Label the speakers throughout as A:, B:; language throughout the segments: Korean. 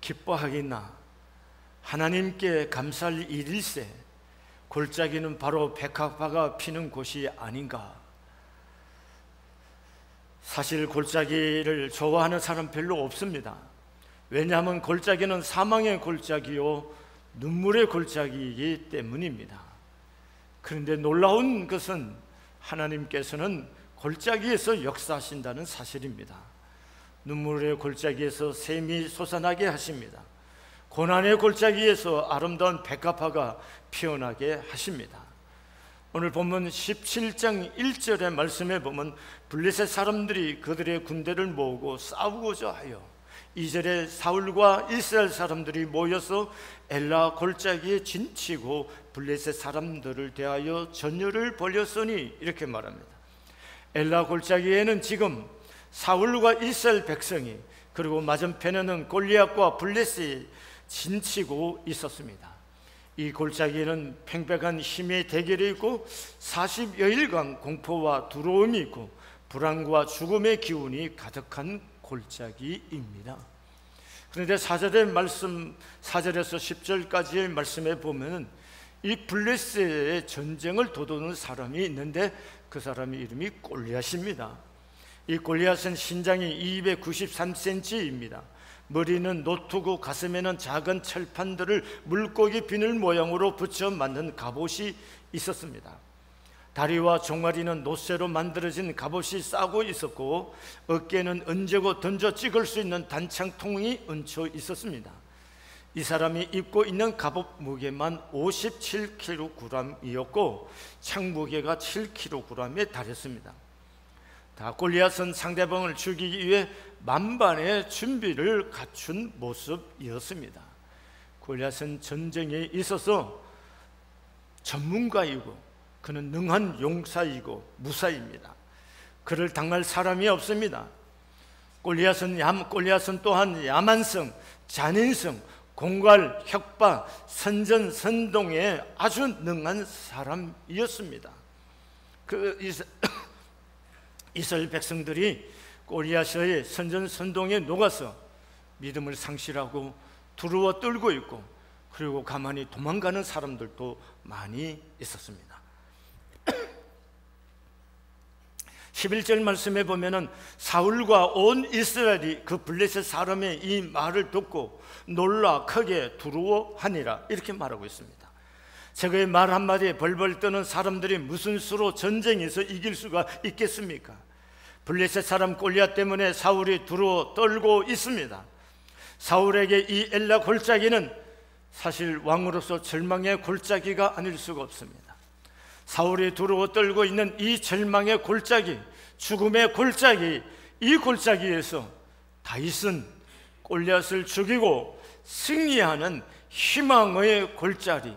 A: 기뻐하겠나? 하나님께 감사할 일일세. 골짜기는 바로 백합화가 피는 곳이 아닌가? 사실 골짜기를 좋아하는 사람 별로 없습니다. 왜냐하면 골짜기는 사망의 골짜기요 눈물의 골짜기이기 때문입니다. 그런데 놀라운 것은 하나님께서는 골짜기에서 역사하신다는 사실입니다. 눈물의 골짜기에서 샘이 솟아나게 하십니다. 고난의 골짜기에서 아름다운 백합화가 피어나게 하십니다. 오늘 본문 17장 1절의 말씀에 보면 블레셋 사람들이 그들의 군대를 모으고 싸우고자 하여 2절에 사울과 이스라엘 사람들이 모여서 엘라 골짜기에 진치고 블레셋 사람들을 대하여 전열을 벌였으니 이렇게 말합니다. 엘라 골짜기에는 지금 사울과 이스라엘 백성이 그리고 맞은편에는 골리앗과 블레셋이 진치고 있었습니다. 이 골짜기에는 팽팽한 힘의 대결이 있고 40여일간 공포와 두려움이 있고 불안과 죽음의 기운이 가득한 골짜기입니다. 그런데 4절의 말씀, 4절에서 10절까지의 말씀에 보면 이 블레셋의 전쟁을 도우는 사람이 있는데 그 사람의 이름이 골리앗입니다. 이 골리앗은 신장이 293cm입니다. 머리는 노트고 가슴에는 작은 철판들을 물고기 비늘 모양으로 붙여 만든 갑옷이 있었습니다. 다리와 종아리는 노쇠로 만들어진 갑옷이 싸고 있었고 어깨에는 얹고 던져 찍을 수 있는 단창통이 얹혀 있었습니다. 이 사람이 입고 있는 갑옷 무게만 57kg이었고 창 무게가 7kg에 달했습니다. 골리앗은 상대방을 죽이기 위해 만반의 준비를 갖춘 모습이었습니다. 골리앗은 전쟁에 있어서 전문가이고 그는 능한 용사이고 무사입니다. 그를 당할 사람이 없습니다. 골리앗은 또한 야만성, 잔인성, 공갈, 협박, 선전선동에 아주 능한 사람이었습니다. 이스라엘 백성들이 골리앗의 선전선동에 녹아서 믿음을 상실하고 두려워 떨고 있고 그리고 가만히 도망가는 사람들도 많이 있었습니다. 11절 말씀에 보면은 사울과 온 이스라엘이 그 블레셋 사람의 이 말을 듣고 놀라 크게 두려워하니라 이렇게 말하고 있습니다. 저의 말 한마디에 벌벌 떠는 사람들이 무슨 수로 전쟁에서 이길 수가 있겠습니까? 블레셋 사람 골리앗 때문에 사울이 두려워 떨고 있습니다. 사울에게 이 엘라 골짜기는 사실 왕으로서 절망의 골짜기가 아닐 수가 없습니다. 사울이 두려워 떨고 있는 이 절망의 골짜기, 죽음의 골짜기, 이 골짜기에서 다윗은 골리앗을 죽이고 승리하는 희망의 골짜기,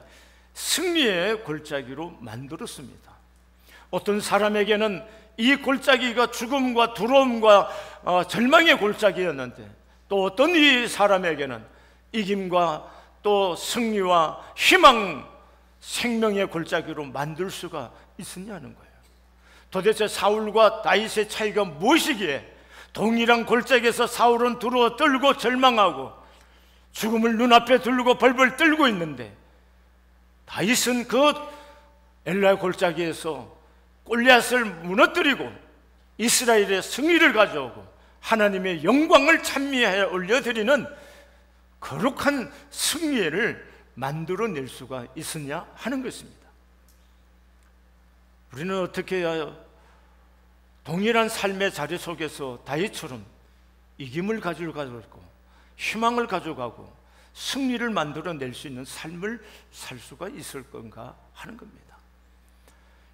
A: 승리의 골짜기로 만들었습니다. 어떤 사람에게는 이 골짜기가 죽음과 두려움과 절망의 골짜기였는데 또 어떤 이 사람에게는 이김과 또 승리와 희망, 생명의 골짜기로 만들 수가 있었냐는 거예요. 도대체 사울과 다윗의 차이가 무엇이기에 동일한 골짜기에서 사울은 두려워 떨고 절망하고 죽음을 눈앞에 두고 벌벌 떨고 있는데 다윗은 그 엘라의 골짜기에서 골리앗을 무너뜨리고 이스라엘의 승리를 가져오고 하나님의 영광을 찬미하여 올려드리는 거룩한 승리를 만들어낼 수가 있었냐 하는 것입니다. 우리는 어떻게 해야 동일한 삶의 자리 속에서 다윗처럼 이김을 가져가고 희망을 가져가고 승리를 만들어낼 수 있는 삶을 살 수가 있을 건가 하는 겁니다.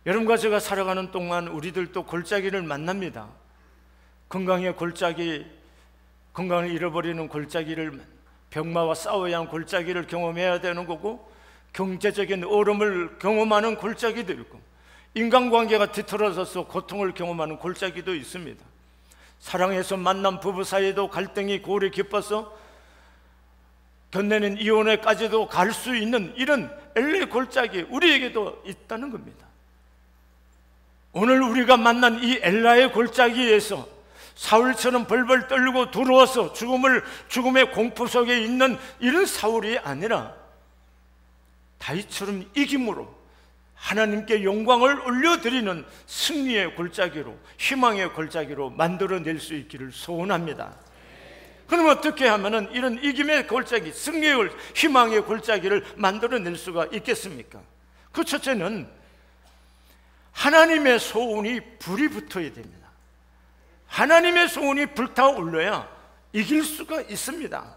A: 여러분과 제가 살아가는 동안 우리들도 골짜기를 만납니다. 건강의 골짜기, 건강을 잃어버리는 골짜기를, 병마와 싸워야 하는 골짜기를 경험해야 되는 거고 경제적인 어려움을 경험하는 골짜기도 있고 인간관계가 뒤틀어져서 고통을 경험하는 골짜기도 있습니다. 사랑해서 만난 부부 사이에도 갈등이 고리 깊어서 견내는 이혼에까지도 갈 수 있는 이런 엘레 골짜기 우리에게도 있다는 겁니다. 오늘 우리가 만난 이 엘라의 골짜기에서 사울처럼 벌벌 떨고 두려워서 죽음의 공포 속에 있는 이런 사울이 아니라 다윗처럼 이김으로 하나님께 영광을 올려드리는 승리의 골짜기로, 희망의 골짜기로 만들어낼 수 있기를 소원합니다. 그럼 어떻게 하면 이런 이김의 골짜기, 승리의 희망의 골짜기를 만들어낼 수가 있겠습니까? 그 첫째는 하나님의 소원이 불이 붙어야 됩니다. 하나님의 소원이 불타올라야 이길 수가 있습니다.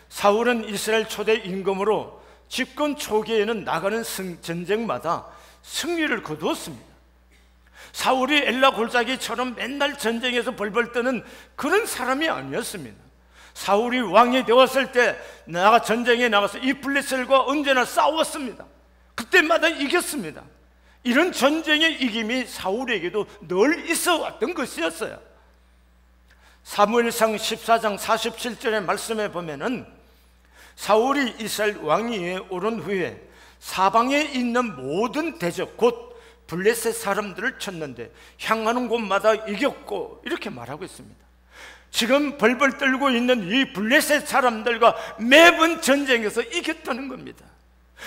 A: 사울은 이스라엘 초대 임금으로 집권 초기에는 나가는 전쟁마다 승리를 거두었습니다. 사울이 엘라 골짜기처럼 맨날 전쟁에서 벌벌 떠는 그런 사람이 아니었습니다. 사울이 왕이 되었을 때 전쟁에 나가서 이 블레셋과 언제나 싸웠습니다. 그때마다 이겼습니다. 이런 전쟁의 이김이 사울에게도 늘 있어 왔던 것이었어요. 사무엘상 14장 47절의 말씀에 보면은 사울이 이스라엘 왕위에 오른 후에 사방에 있는 모든 대적 곧 블레셋 사람들을 쳤는데 향하는 곳마다 이겼고 이렇게 말하고 있습니다. 지금 벌벌 떨고 있는 이 블레셋 사람들과 매번 전쟁에서 이겼다는 겁니다.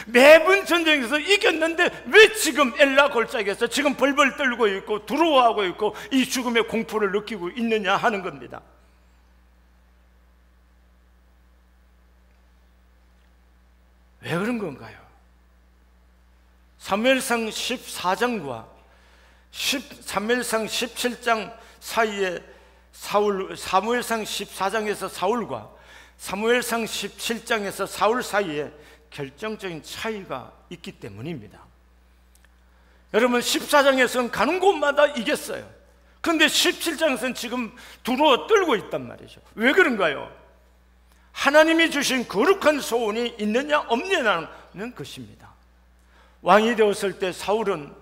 A: 매번 전쟁에서 이겼는데 왜 지금 엘라 골짜기에서 지금 벌벌 떨고 있고 두려워하고 있고 이 죽음의 공포를 느끼고 있느냐 하는 겁니다. 왜 그런 건가요? 사무엘상 14장과 사무엘상 17장 사이에 사무엘상 14장에서 사울과 사무엘상 17장에서 사울 사이에 결정적인 차이가 있기 때문입니다. 여러분 14장에서는 가는 곳마다 이겼어요. 그런데 17장에서는 지금 두려워 떨고 있단 말이죠. 왜 그런가요? 하나님이 주신 거룩한 소원이 있느냐 없느냐는 것입니다. 왕이 되었을 때 사울은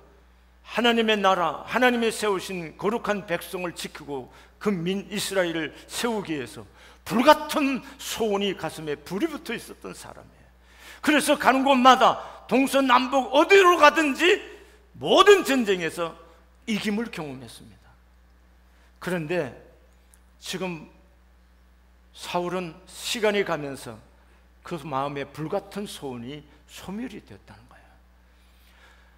A: 하나님의 나라, 하나님이 세우신 거룩한 백성을 지키고 그 이스라엘을 세우기 위해서 불같은 소원이 가슴에 불이 붙어 있었던 사람이에요. 그래서 가는 곳마다 동서남북 어디로 가든지 모든 전쟁에서 이김을 경험했습니다. 그런데 지금 사울은 시간이 가면서 그 마음에 불같은 소원이 소멸이 되었다는 거예요.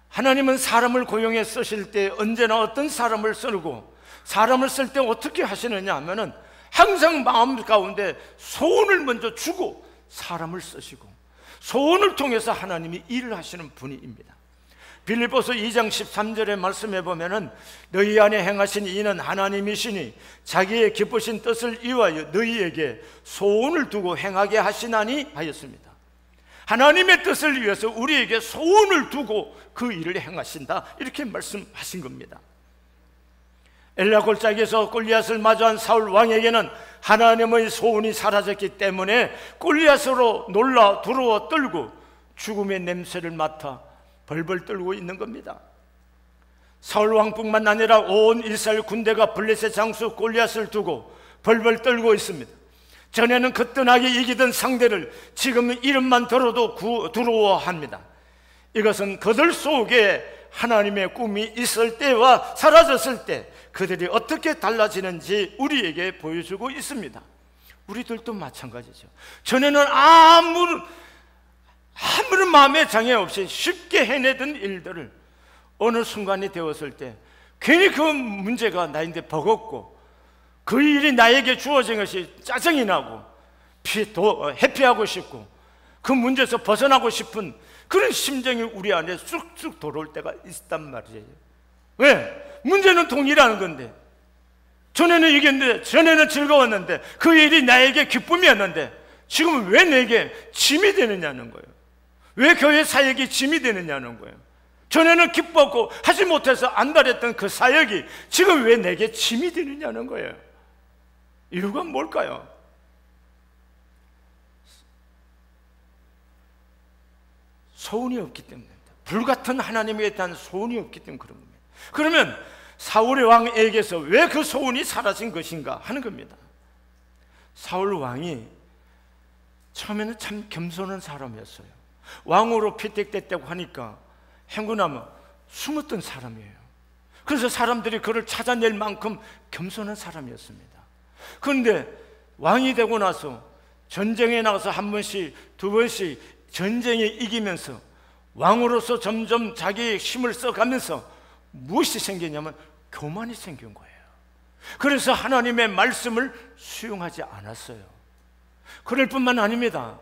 A: 하나님은 사람을 고용해 쓰실 때 언제나 어떤 사람을 쓰고 사람을 쓸 때 어떻게 하시느냐 하면은 항상 마음 가운데 소원을 먼저 주고 사람을 쓰시고 소원을 통해서 하나님이 일을 하시는 분입니다. 빌립보서 2장 13절의 말씀에 보면은 너희 안에 행하신 이는 하나님이시니 자기의 기쁘신 뜻을 이루어 너희에게 소원을 두고 행하게 하시나니 하였습니다. 하나님의 뜻을 위해서 우리에게 소원을 두고 그 일을 행하신다 이렇게 말씀하신 겁니다. 엘라 골짜기에서 골리앗을 마주한 사울 왕에게는 하나님의 소원이 사라졌기 때문에 골리앗으로 놀라 두려워 떨고 죽음의 냄새를 맡아 벌벌 떨고 있는 겁니다. 사울 왕뿐만 아니라 온 이스라엘 군대가 블레셋 장수 골리앗을 두고 벌벌 떨고 있습니다. 전에는 거뜬하게 이기던 상대를 지금 이름만 들어도 두려워합니다. 이것은 그들 속에 하나님의 꿈이 있을 때와 사라졌을 때 그들이 어떻게 달라지는지 우리에게 보여주고 있습니다. 우리들도 마찬가지죠. 전에는 아무런 마음의 장애 없이 쉽게 해내던 일들을 어느 순간이 되었을 때 괜히 그 문제가 나인데 버겁고 그 일이 나에게 주어진 것이 짜증이 나고 회피하고 싶고 그 문제에서 벗어나고 싶은 그런 심정이 우리 안에 쑥쑥 들어올 때가 있단 말이에요. 왜? 문제는 동일한 건데 전에는 이겼는데 전에는 즐거웠는데 그 일이 나에게 기쁨이었는데 지금은 왜 내게 짐이 되느냐는 거예요. 왜 교회 사역이 짐이 되느냐는 거예요. 전에는 기뻤고 하지 못해서 안달했던 그 사역이 지금 왜 내게 짐이 되느냐는 거예요. 이유가 뭘까요? 소원이 없기 때문입니다. 불같은 하나님에 대한 소원이 없기 때문에 그런 겁니다. 그러면 사울의 왕에게서 왜 그 소원이 사라진 것인가 하는 겁니다. 사울 왕이 처음에는 참 겸손한 사람이었어요. 왕으로 피택됐다고 하니까 행군하면 숨었던 사람이에요. 그래서 사람들이 그를 찾아낼 만큼 겸손한 사람이었습니다. 그런데 왕이 되고 나서 전쟁에 나가서 한 번씩 두 번씩 전쟁에 이기면서 왕으로서 점점 자기의 힘을 써가면서 무엇이 생겼냐면 교만이 생긴 거예요. 그래서 하나님의 말씀을 수용하지 않았어요. 그럴 뿐만 아닙니다.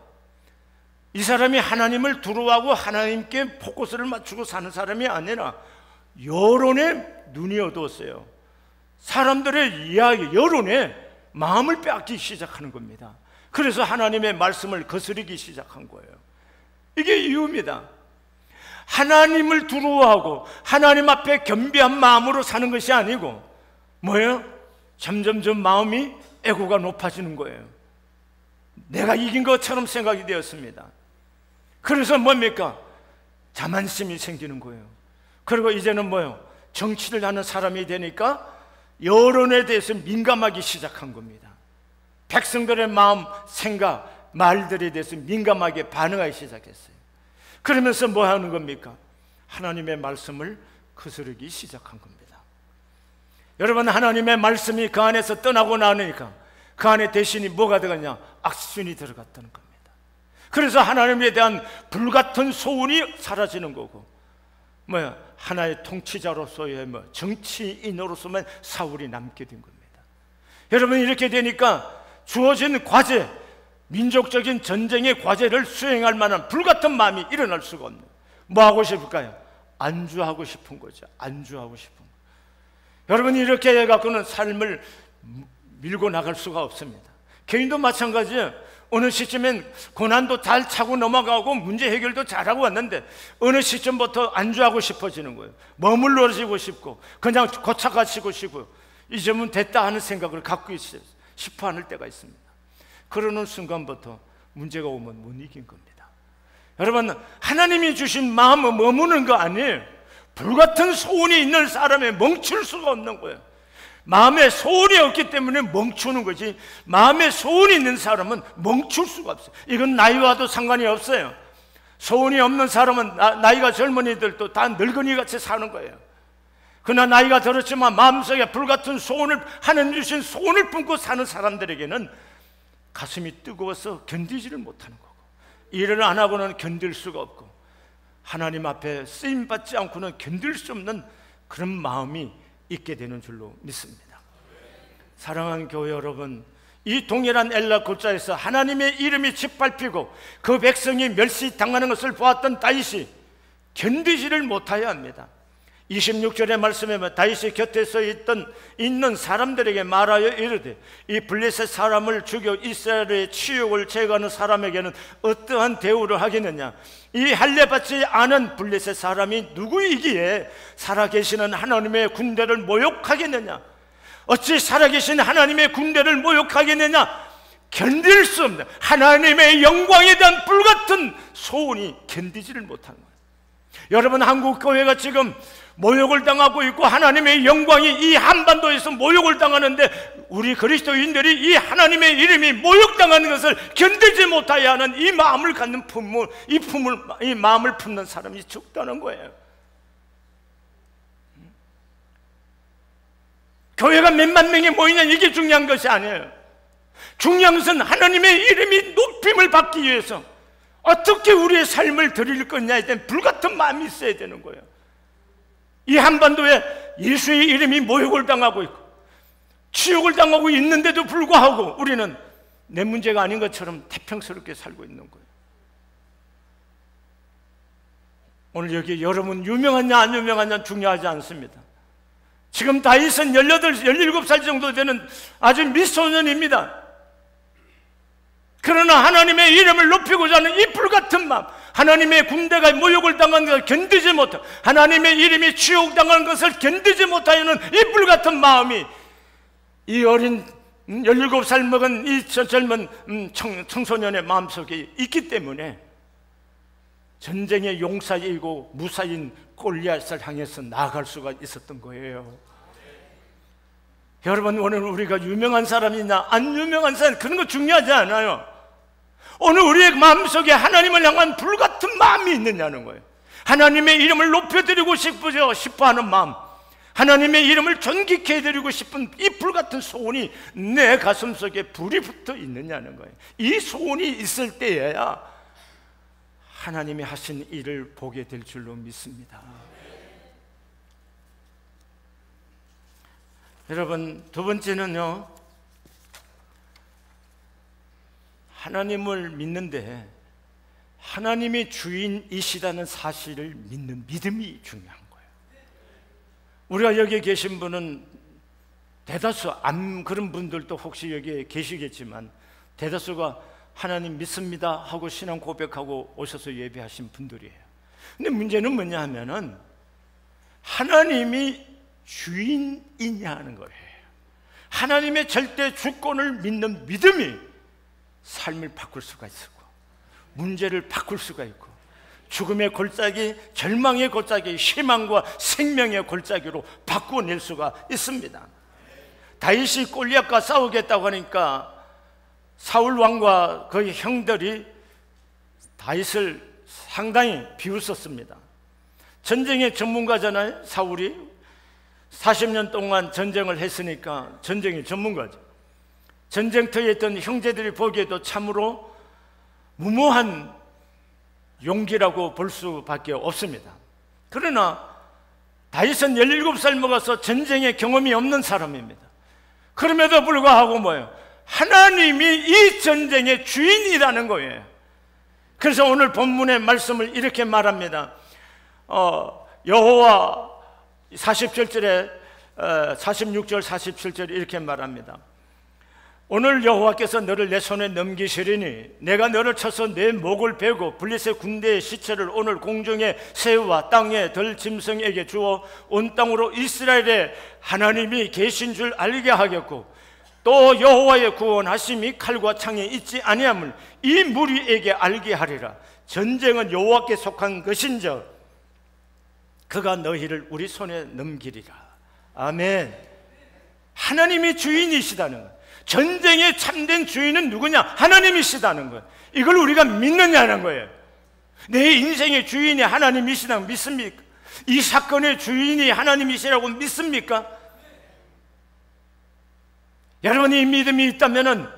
A: 이 사람이 하나님을 두려워하고 하나님께 포커스를 맞추고 사는 사람이 아니라 여론에 눈이 어두웠어요. 사람들의 이야기, 여론에 마음을 빼앗기 시작하는 겁니다. 그래서 하나님의 말씀을 거스르기 시작한 거예요. 이게 이유입니다. 하나님을 두려워하고 하나님 앞에 겸비한 마음으로 사는 것이 아니고 뭐예요? 점점점 마음이 애고가 높아지는 거예요. 내가 이긴 것처럼 생각이 되었습니다. 그래서 뭡니까? 자만심이 생기는 거예요. 그리고 이제는 뭐예요? 정치를 하는 사람이 되니까 여론에 대해서 민감하기 시작한 겁니다. 백성들의 마음, 생각, 말들에 대해서 민감하게 반응하기 시작했어요. 그러면서 뭐 하는 겁니까? 하나님의 말씀을 거스르기 시작한 겁니다. 여러분, 하나님의 말씀이 그 안에서 떠나고 나니까 그 안에 대신이 뭐가 들어갔냐? 악순이 들어갔다는 겁니다. 그래서 하나님에 대한 불같은 소원이 사라지는 거고 뭐야? 하나의 통치자로서의 정치인으로서만 사울이 남게 된 겁니다. 여러분, 이렇게 되니까 주어진 과제, 민족적인 전쟁의 과제를 수행할 만한 불같은 마음이 일어날 수가 없는, 뭐 하고 싶을까요? 안주하고 싶은 거죠. 안주하고 싶은 거. 여러분, 이렇게 해갖고는 삶을 밀고 나갈 수가 없습니다. 개인도 마찬가지예요. 어느 시점엔 고난도 잘 차고 넘어가고 문제 해결도 잘하고 왔는데 어느 시점부터 안주하고 싶어지는 거예요. 머물러지고 싶고 그냥 고쳐가시고 싶고 이제는 됐다 하는 생각을 갖고 싶어 하는 때가 있습니다. 그러는 순간부터 문제가 오면 못 이긴 겁니다. 여러분, 하나님이 주신 마음은 머무는 거 아니에요. 불같은 소원이 있는 사람에 멈출 수가 없는 거예요. 마음에 소원이 없기 때문에 멈추는 거지, 마음에 소원이 있는 사람은 멈출 수가 없어요. 이건 나이와도 상관이 없어요. 소원이 없는 사람은 나이가 젊은이들도 다 늙은이같이 사는 거예요. 그러나 나이가 들었지만 마음속에 불같은 소원을, 하나님 주신 소원을 품고 사는 사람들에게는 가슴이 뜨거워서 견디지를 못하는 거고 일을 안 하고는 견딜 수가 없고 하나님 앞에 쓰임받지 않고는 견딜 수 없는 그런 마음이 있게 되는 줄로 믿습니다. 사랑하는 교회 여러분, 이 동일한 엘라 골짜기에서 하나님의 이름이 짓밟히고 그 백성이 멸시당하는 것을 보았던 다윗이 견디지를 못하여 합니다. 26절의 말씀에 다윗이 곁에서 있는 사람들에게 말하여 이르되 이 블레셋 사람을 죽여 이스라엘의 치욕을 제거하는 사람에게는 어떠한 대우를 하겠느냐? 이 할례받지 않은 블레셋 사람이 누구이기에 살아계시는 하나님의 군대를 모욕하겠느냐? 어찌 살아계신 하나님의 군대를 모욕하겠느냐? 견딜 수 없는 하나님의 영광에 대한 불같은 소원이 견디지를 못하는 거예요. 여러분, 한국 교회가 지금 모욕을 당하고 있고 하나님의 영광이 이 한반도에서 모욕을 당하는데 우리 그리스도인들이 이 하나님의 이름이 모욕당하는 것을 견디지 못하여 하는 이 마음을 갖는 이 마음을 품는 사람이 적다는 거예요. 교회가 몇만 명이 모이냐 이게 중요한 것이 아니에요. 중요한 것은 하나님의 이름이 높임을 받기 위해서 어떻게 우리의 삶을 드릴 거냐에 대한 불같은 마음이 있어야 되는 거예요. 이 한반도에 예수의 이름이 모욕을 당하고 있고 치욕을 당하고 있는데도 불구하고 우리는 내 문제가 아닌 것처럼 태평스럽게 살고 있는 거예요. 오늘 여기 여러분 유명하냐 안 유명하냐 중요하지 않습니다. 지금 다윗은 17살 정도 되는 아주 미소년입니다. 그러나 하나님의 이름을 높이고자 하는 이 불같은 마음, 하나님의 군대가 모욕을 당한 것을 견디지 못하고 하나님의 이름이 치욕당하는 것을 견디지 못하는 이 불같은 마음이 이 어린 17살 먹은 이 젊은 청소년의 마음속에 있기 때문에 전쟁의 용사이고 무사인 골리앗을 향해서 나아갈 수가 있었던 거예요. 여러분, 오늘 우리가 유명한 사람이냐 안 유명한 사람 그런 거 중요하지 않아요. 오늘 우리의 마음속에 하나님을 향한 불같은 마음이 있느냐는 거예요. 하나님의 이름을 높여드리고 싶어하는 마음, 하나님의 이름을 존귀케 해드리고 싶은 이 불같은 소원이 내 가슴속에 불이 붙어 있느냐는 거예요. 이 소원이 있을 때에야 하나님이 하신 일을 보게 될 줄로 믿습니다. 여러분, 두 번째는요, 하나님을 믿는데 하나님이 주인이시다는 사실을 믿는 믿음이 중요한 거예요. 우리가 여기에 계신 분은 대다수, 안 그런 분들도 혹시 여기에 계시겠지만 대다수가 하나님 믿습니다 하고 신앙 고백하고 오셔서 예배하신 분들이에요. 근데 문제는 뭐냐 하면은 하나님이 주인이냐 하는 거예요. 하나님의 절대 주권을 믿는 믿음이 삶을 바꿀 수가 있고 문제를 바꿀 수가 있고 죽음의 골짜기, 절망의 골짜기, 희망과 생명의 골짜기로 바꾸어낼 수가 있습니다. 다윗이 골리앗과 싸우겠다고 하니까 사울 왕과 그의 형들이 다윗을 상당히 비웃었습니다. 전쟁의 전문가잖아요. 사울이 40년 동안 전쟁을 했으니까 전쟁의 전문가죠. 전쟁터에 있던 형제들이 보기에도 참으로 무모한 용기라고 볼 수밖에 없습니다. 그러나 다윗은 17살 먹어서 전쟁의 경험이 없는 사람입니다. 그럼에도 불구하고 뭐예요? 하나님이 이 전쟁의 주인이라는 거예요. 그래서 오늘 본문의 말씀을 이렇게 말합니다. 여호와 47절에 46절 47절 이렇게 말합니다. 오늘 여호와께서 너를 내 손에 넘기시리니 내가 너를 쳐서 내 목을 베고 블레셋 군대의 시체를 오늘 공중의 새와 땅의 들 짐승에게 주어 온 땅으로 이스라엘의 하나님이 계신 줄 알게 하겠고 또 여호와의 구원하심이 칼과 창에 있지 아니함을 이 무리에게 알게 하리라. 전쟁은 여호와께 속한 것인저 그가 너희를 우리 손에 넘기리라. 아멘. 하나님이 주인이시다는 거예요. 전쟁의 참된 주인은 누구냐? 하나님이시다는 거예요. 이걸 우리가 믿느냐는 거예요. 내 인생의 주인이 하나님이시다고 믿습니까? 이 사건의 주인이 하나님이시라고 믿습니까? 여러분이 이 믿음이 있다면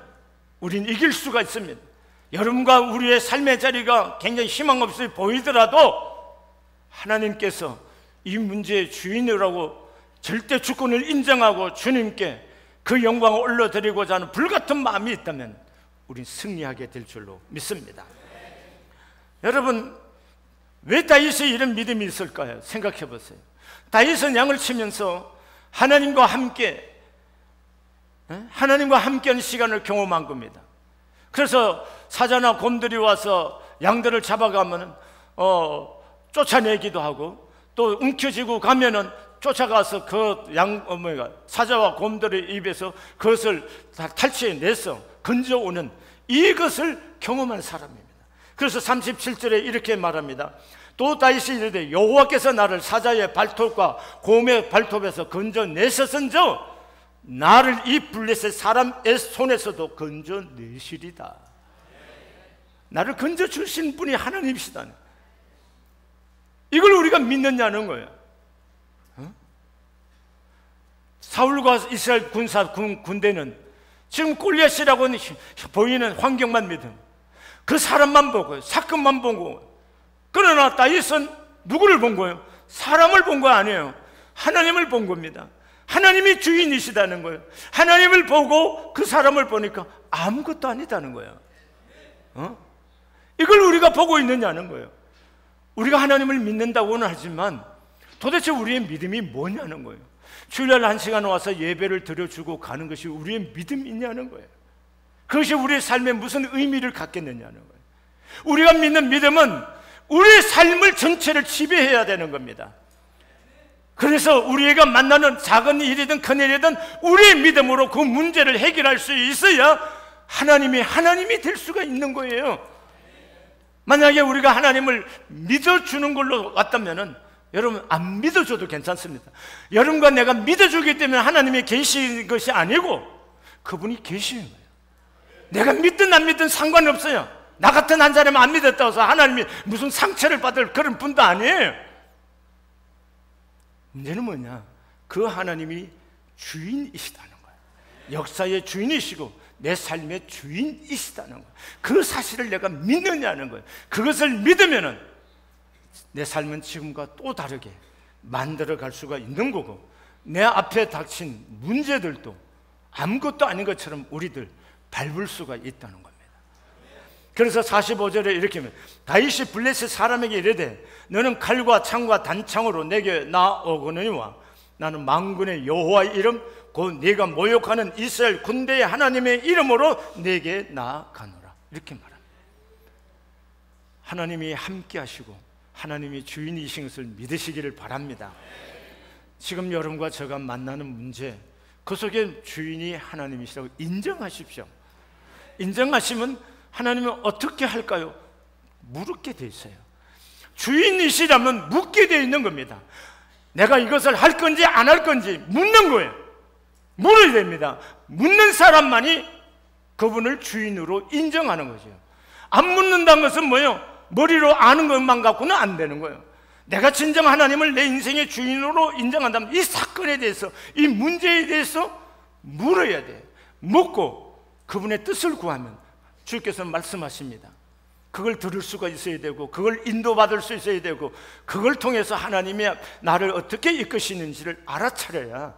A: 우린 이길 수가 있습니다. 여러분과 우리의 삶의 자리가 굉장히 희망 없이 보이더라도 하나님께서 이 문제의 주인이라고 절대 주권을 인정하고 주님께 그 영광을 올려드리고자 하는 불같은 마음이 있다면 우린 승리하게 될 줄로 믿습니다. 여러분, 왜 다윗이 이런 믿음이 있을까요? 생각해 보세요. 다윗은 양을 치면서 하나님과 함께하는 시간을 경험한 겁니다. 그래서 사자나 곰들이 와서 양들을 잡아가면 쫓아내기도 하고 또 움켜쥐고 가면은 쫓아가서 사자와 곰들의 입에서 그것을 다 탈취해내서 건져오는 이것을 경험한 사람입니다. 그래서 37절에 이렇게 말합니다. 또 다윗이 이르되 여호와께서 나를 사자의 발톱과 곰의 발톱에서 건져내셨은저 나를 이 블레셋 사람의 손에서도 건져내시리다. 나를 건져주신 분이 하나님이시다는, 이걸 우리가 믿느냐는 거예요. 사울과 이스라엘 군대는 지금 골리앗이라고 보이는 환경만 믿음, 그 사람만 보고 사건만 보고. 그러나 다윗은 누구를 본 거예요? 사람을 본 거 아니에요. 하나님을 본 겁니다. 하나님이 주인이시다는 거예요. 하나님을 보고 그 사람을 보니까 아무것도 아니다는 거예요. 이걸 우리가 보고 있느냐는 거예요. 우리가 하나님을 믿는다고는 하지만 도대체 우리의 믿음이 뭐냐는 거예요. 주일날 1시간 와서 예배를 드려주고 가는 것이 우리의 믿음이냐는 거예요. 그것이 우리의 삶에 무슨 의미를 갖겠느냐는 거예요. 우리가 믿는 믿음은 우리의 삶을 전체를 지배해야 되는 겁니다. 그래서 우리가 만나는 작은 일이든 큰 일이든 우리의 믿음으로 그 문제를 해결할 수 있어야 하나님이 될 수가 있는 거예요. 만약에 우리가 하나님을 믿어주는 걸로 왔다면은 여러분, 안 믿어줘도 괜찮습니다. 여러분과 내가 믿어주기 때문에 하나님이 계신 것이 아니고 그분이 계시는 거예요. 내가 믿든 안 믿든 상관없어요. 나 같은 한 사람은 안 믿었다고 해서 하나님이 무슨 상처를 받을 그런 분도 아니에요. 문제는 뭐냐? 그 하나님이 주인이시다는 거예요. 역사의 주인이시고 내 삶의 주인이시다는 거예요. 그 사실을 내가 믿느냐는 거예요. 그것을 믿으면은 내 삶은 지금과 또 다르게 만들어갈 수가 있는 거고, 내 앞에 닥친 문제들도 아무것도 아닌 것처럼 우리들 밟을 수가 있다는 겁니다. 그래서 45절에 이렇게 합니다. 다윗이 블레셋 사람에게 이르되 너는 칼과 창과 단창으로 내게 나오거니와 나는 만군의 여호와의 이름 곧 네가 모욕하는 이스라엘 군대의 하나님의 이름으로 내게 나아가노라. 이렇게 말합니다. 하나님이 함께 하시고 하나님이 주인이신 것을 믿으시기를 바랍니다. 지금 여러분과 제가 만나는 문제, 그 속에 주인이 하나님이시라고 인정하십시오. 인정하시면 하나님은 어떻게 할까요? 물게 돼 있어요. 주인이시라면 묻게 돼 있는 겁니다. 내가 이것을 할 건지 안 할 건지 묻는 거예요. 물어야 됩니다. 묻는 사람만이 그분을 주인으로 인정하는 거죠. 안 묻는다는 것은 뭐예요? 머리로 아는 것만 갖고는 안 되는 거예요. 내가 진정 하나님을 내 인생의 주인으로 인정한다면 이 사건에 대해서, 이 문제에 대해서 물어야 돼요. 묻고 그분의 뜻을 구하면 주께서 말씀하십니다. 그걸 들을 수가 있어야 되고, 그걸 인도받을 수 있어야 되고, 그걸 통해서 하나님이 나를 어떻게 이끄시는지를 알아차려야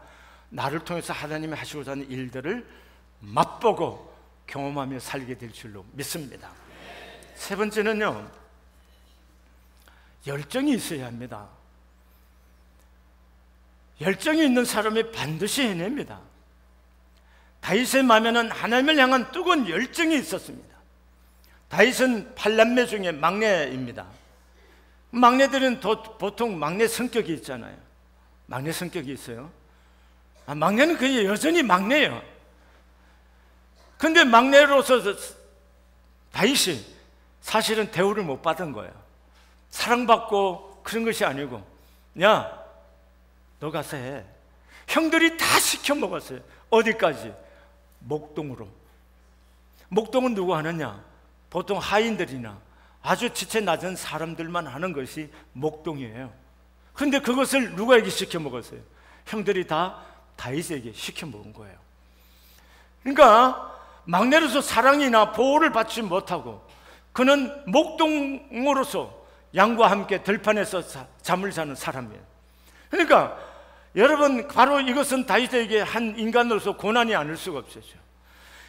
A: 나를 통해서 하나님이 하시고자 하는 일들을 맛보고 경험하며 살게 될 줄로 믿습니다. 세 번째는요, 열정이 있어야 합니다. 열정이 있는 사람이 반드시 해냅니다. 다윗의 마음에는 하나님을 향한 뜨거운 열정이 있었습니다. 다윗은 8남매 중에 막내입니다. 막내들은 보통 막내 성격이 있잖아요. 막내 성격이 있어요. 막내는 그냥 여전히 막내예요. 근데 막내로서 다윗이 사실은 대우를 못 받은 거예요. 사랑받고 그런 것이 아니고, 야, 너 가서 해. 형들이 다 시켜 먹었어요. 어디까지? 목동으로. 목동은 누구 하느냐? 보통 하인들이나 아주 지체 낮은 사람들만 하는 것이 목동이에요. 근데 그것을 누구에게 시켜 먹었어요? 형들이 다 다윗에게 시켜 먹은 거예요. 그러니까 막내로서 사랑이나 보호를 받지 못하고 그는 목동으로서 양과 함께 들판에서 잠을 자는 사람이에요. 그러니까 여러분, 바로 이것은 다윗에게 한 인간으로서 고난이 아닐 수가 없었죠.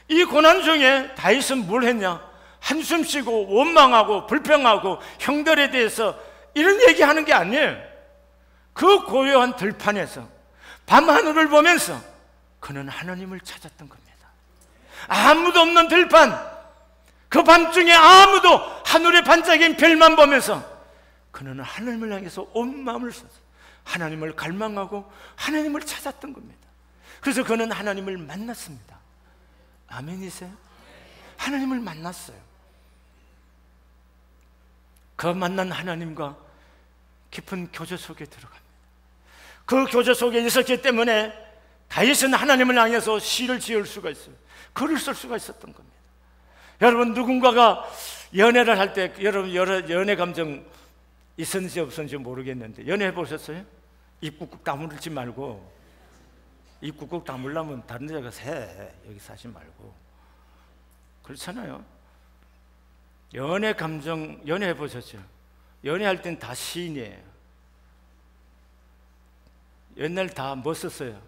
A: 이 고난 중에 다윗은 뭘 했냐? 한숨 쉬고 원망하고 불평하고 형들에 대해서 이런 얘기하는 게 아니에요. 그 고요한 들판에서 밤하늘을 보면서 그는 하나님을 찾았던 겁니다. 아무도 없는 들판, 그 밤중에 아무도 하늘의 반짝인 별만 보면서 그는 하나님을 향해서 온 마음을 써서 하나님을 갈망하고 하나님을 찾았던 겁니다. 그래서 그는 하나님을 만났습니다. 아멘이세요? 하나님을 만났어요. 그 만난 하나님과 깊은 교제 속에 들어갑니다. 그 교제 속에 있었기 때문에 다윗은 하나님을 향해서 시를 지을 수가 있어요. 글을 쓸 수가 있었던 겁니다. 여러분, 누군가가 연애를 할 때 여러분 연애 감정 있었는지 없었는지 모르겠는데 연애해 보셨어요? 입 꾹꾹 다물지 말고, 입 꾹꾹 다물려면 다른 데 가서 해. 여기서 하지 말고. 그렇잖아요. 연애 감정, 연애해 보셨죠? 연애할 땐 다 시인이에요. 옛날 다 뭐 썼어요?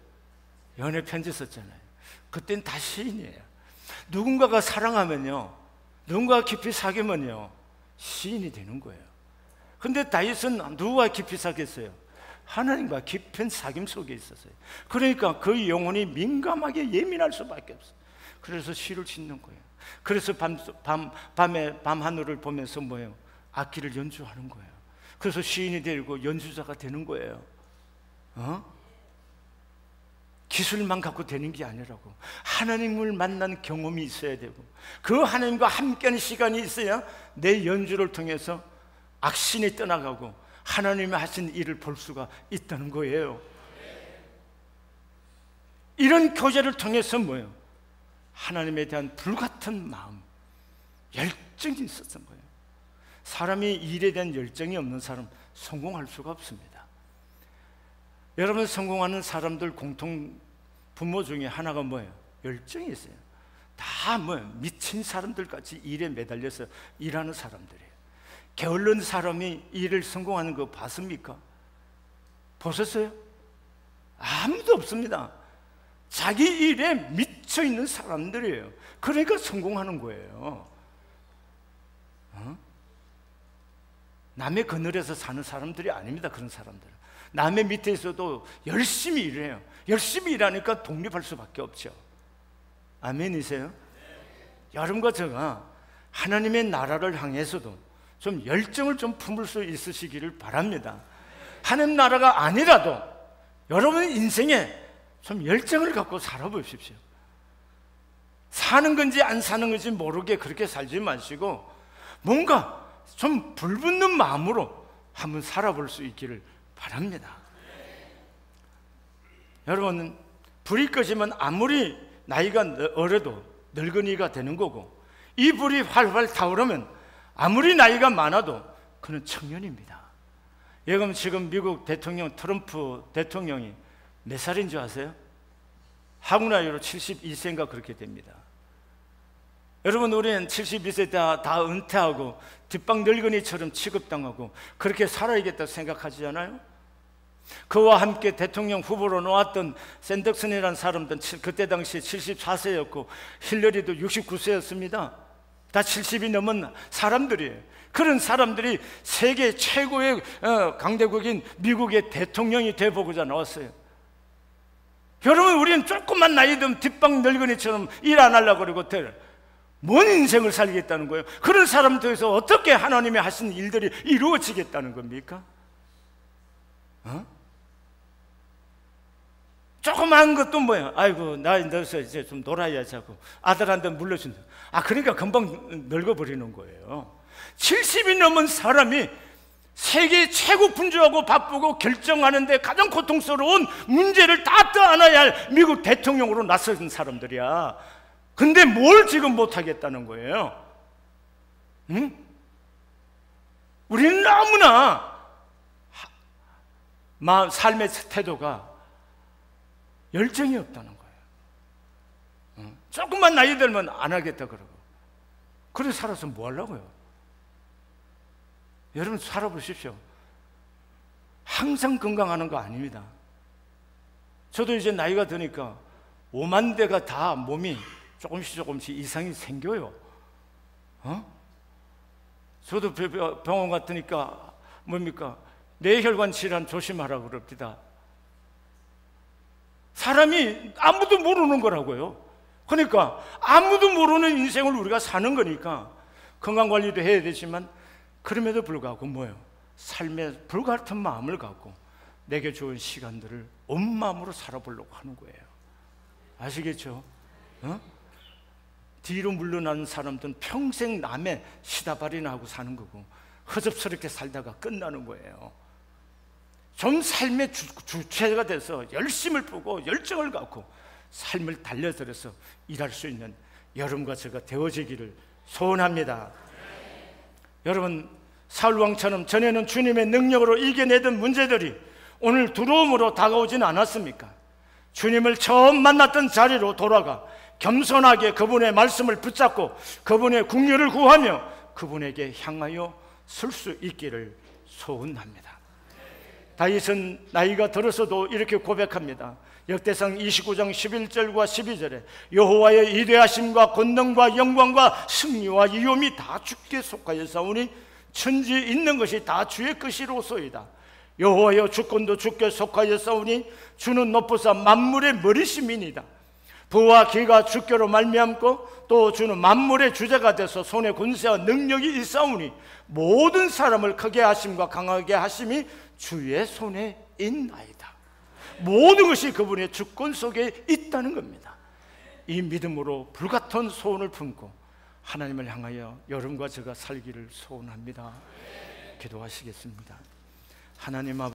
A: 연애 편지 썼잖아요. 그땐 다 시인이에요. 누군가가 사랑하면요, 누군가가 깊이 사귀면요, 시인이 되는 거예요. 근데 다윗은 누구와 깊이 사귀었어요? 하나님과 깊은 사귐 속에 있었어요. 그러니까 그 영혼이 민감하게 예민할 수밖에 없어요. 그래서 시를 짓는 거예요. 그래서 밤에 밤하늘을 보면서 뭐예요? 악기를 연주하는 거예요. 그래서 시인이 되고 연주자가 되는 거예요. 기술만 갖고 되는 게 아니라고. 하나님을 만난 경험이 있어야 되고, 그 하나님과 함께하는 시간이 있어야 내 연주를 통해서 악신이 떠나가고 하나님이 하신 일을 볼 수가 있다는 거예요. 이런 교제를 통해서 뭐예요? 하나님에 대한 불같은 마음, 열정이 있었던 거예요. 사람이 일에 대한 열정이 없는 사람 성공할 수가 없습니다. 여러분, 성공하는 사람들 공통 분모 중에 하나가 뭐예요? 열정이 있어요. 다 미친 사람들같이 일에 매달려서 일하는 사람들이에요. 게을른 사람이 일을 성공하는 거 봤습니까? 보셨어요? 아무도 없습니다. 자기 일에 미쳐 있는 사람들이에요. 그러니까 성공하는 거예요. 남의 그늘에서 사는 사람들이 아닙니다. 그런 사람들은 남의 밑에 있어도 열심히 일해요. 열심히 일하니까 독립할 수밖에 없죠. 아멘이세요? 여러분과 제가 하나님의 나라를 향해서도 좀 열정을 좀 품을 수 있으시기를 바랍니다. 하나님 나라가 아니라도 여러분 인생에 좀 열정을 갖고 살아보십시오. 사는 건지 안 사는 건지 모르게 그렇게 살지 마시고 뭔가 좀 불붙는 마음으로 한번 살아볼 수 있기를 바랍니다. 여러분, 불이 꺼지면 아무리 나이가 어려도 늙은이가 되는 거고, 이 불이 활활 타오르면 아무리 나이가 많아도 그는 청년입니다. 여러분, 지금 미국 대통령 트럼프 대통령이 몇 살인 줄 아세요? 한국 나이로 72세인가 그렇게 됩니다. 여러분, 우리는 72세 다 은퇴하고 뒷방 늙은이처럼 취급당하고 그렇게 살아야겠다고 생각하지 않아요? 그와 함께 대통령 후보로 나왔던 샌덕슨이라는 사람들은 그때 당시에 74세였고 힐러리도 69세였습니다. 다 70이 넘은 사람들이에요. 그런 사람들이 세계 최고의 강대국인 미국의 대통령이 되어보고자 나왔어요. 여러분, 우리는 조금만 나이 든 뒷방 늙은이처럼 일 안 하려고 그러고 뭔 인생을 살겠다는 거예요? 그런 사람들에서 어떻게 하나님이 하신 일들이 이루어지겠다는 겁니까? 조그마한 것도 뭐야? 아이고, 나이 들어서 이제 좀 놀아야지 하고 아들한테 물려준다. 그러니까 금방 늙어버리는 거예요. 70이 넘은 사람이 세계 최고 분주하고 바쁘고 결정하는데 가장 고통스러운 문제를 다 떠안아야 할 미국 대통령으로 나선 사람들이야. 근데 뭘 지금 못하겠다는 거예요? 응? 우리는 너무나 삶의 태도가 열정이 없다는 거예요. 조금만 나이 들면 안 하겠다 그러고. 그래 살아서 뭐 하려고요? 여러분, 살아보십시오. 항상 건강하는 거 아닙니다. 저도 이제 나이가 드니까 5만 대가 다 몸이 조금씩 이상이 생겨요. 저도 병원 갔더니까 뭡니까? 뇌혈관 질환 조심하라고 그럽니다. 사람이 아무도 모르는 거라고요. 그러니까 아무도 모르는 인생을 우리가 사는 거니까 건강관리도 해야 되지만 그럼에도 불구하고 뭐예요? 삶의 불같은 마음을 갖고 내게 좋은 시간들을 온 마음으로 살아보려고 하는 거예요. 아시겠죠? 뒤로 물러나는 사람들은 평생 남의 시다발이나 하고 사는 거고 허접스럽게 살다가 끝나는 거예요. 좀 삶의 주체가 돼서 열심을 보고 열정을 갖고 삶을 달려들어서 일할 수 있는 여러분과 제가 되어지기를 소원합니다. 여러분, 사울왕처럼 전에는 주님의 능력으로 이겨내던 문제들이 오늘 두려움으로 다가오진 않았습니까? 주님을 처음 만났던 자리로 돌아가 겸손하게 그분의 말씀을 붙잡고 그분의 궁유를 구하며 그분에게 향하여 설 수 있기를 소원합니다. 다윗은 나이가 들어서도 이렇게 고백합니다. 역대상 29장 11절과 12절에 여호와의 이대하심과 권능과 영광과 승리와 위엄이 다 주께 속하여 사오니 천지에 있는 것이 다 주의 것이로소이다. 여호와여, 주권도 주께 속하여 사오니 주는 높으사 만물의 머리심이니이다. 부와 기가 주께로 말미암고 또 주는 만물의 주제가 돼서 손에 권세와 능력이 있사오니 모든 사람을 크게 하심과 강하게 하심이 주의 손에 있나이다. 모든 것이 그분의 주권 속에 있다는 겁니다. 이 믿음으로 불같은 소원을 품고 하나님을 향하여 여러분과 제가 살기를 소원합니다. 기도하시겠습니다. 하나님 아버지,